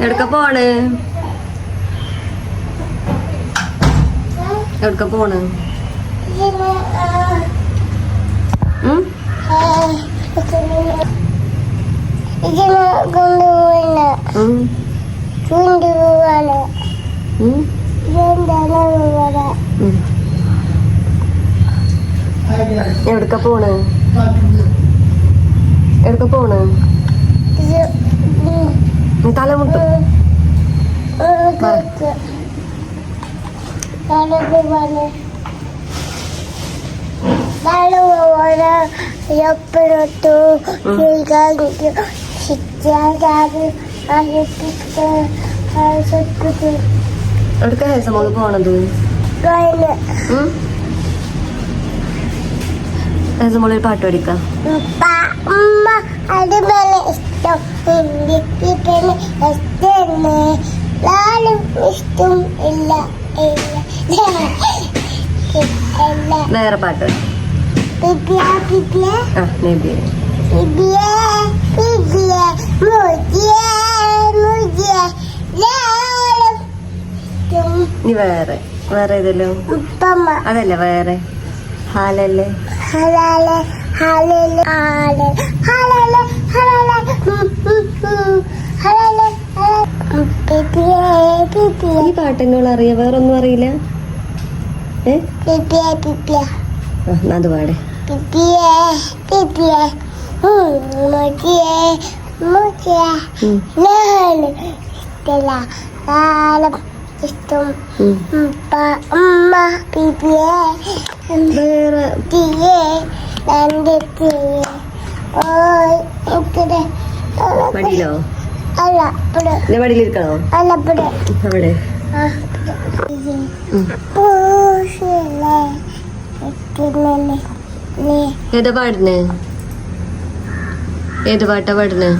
എവിടക്ക പോണ്? എവിടക്ക പോണ്? എവിടക്ക പോണ്? എവിടക്ക പോണ്? തലമുട്ട് എവിടക്ക ഹേസമോള് പോണത്? ഹേസമോള് ഒരു പാട്ട് പഠിക്കാം. വേറെ പാട്ട് നീ വേറെ വേറെ ഏതല്ലോ അതല്ലേ വേറെ ഹാലല്ലേ ഈ പാട്ടെന്നോട് അറിയാം, വേറൊന്നും അറിയില്ല. അത് പാടെ. മടിയിലോ? മടിയിലിരിക്കണോ? അവിടെ ഏതാ പാടുന്നേ? ഏത് പാട്ടാ പാടുന്നേ?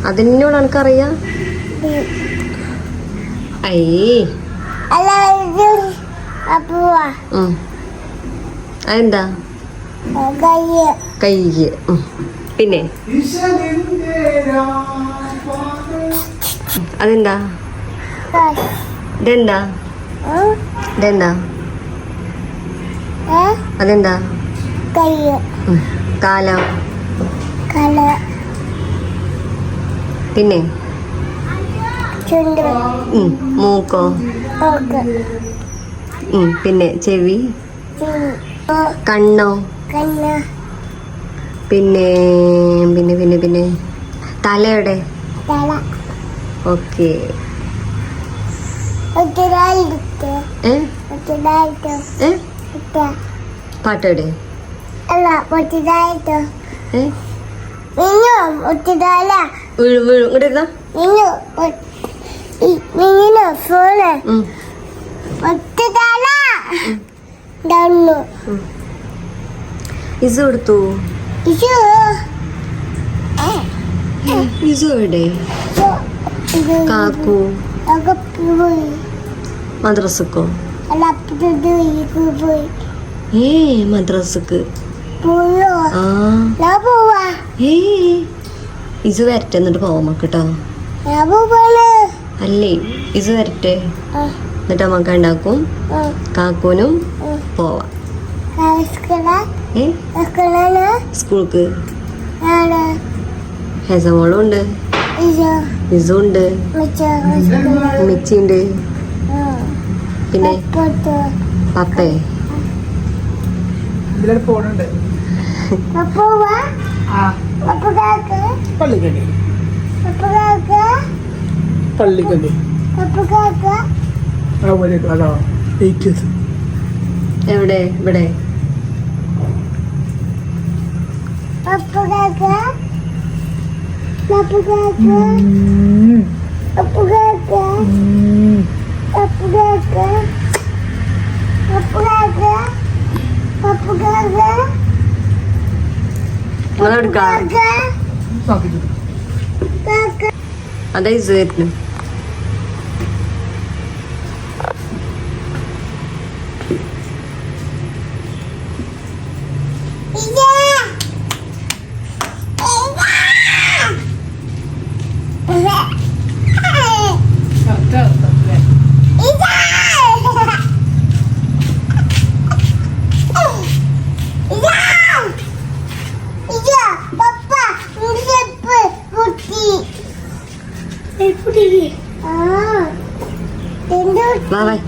അതിനോട് എനിക്കറിയാം. അതെന്താ? കയ്യ്. പിന്നെ അതെന്താ? ഇതെന്താ? ഇതെന്താ? അതെന്താ? കാലം. പിന്നെ മൂക്കോ? പിന്നെ ചെവി. കണ്ണോ? പിന്നെ പിന്നെ പിന്നെ പിന്നെ തലയുടെ. ഓക്കെ. പാട്ടോടെ ഇസു എടുത്തു. ഇസു എവിടെ? കാക്കു മദ്രസക്കോ? മദ്രസക്ക് ഇസു വരട്ടെ എന്നിട്ട് പോവാം കേട്ടോ. അല്ലേ ഇസു വരട്ടെ എന്നിട്ട് നമുക്ക് ഉണ്ടാക്കും. കാക്കൂനും പോവാം സ്കൂൾക്ക്. ഹെസമോളും ഉണ്ട്, ഇസു ഉണ്ട്, മിച്ചിണ്ട്, പിന്നെ പപ്പേ. പള്ളിക്കണ്ടി എവിടെ? ഇവിടെ. അതെ ഇസുവരുന്നു. വാ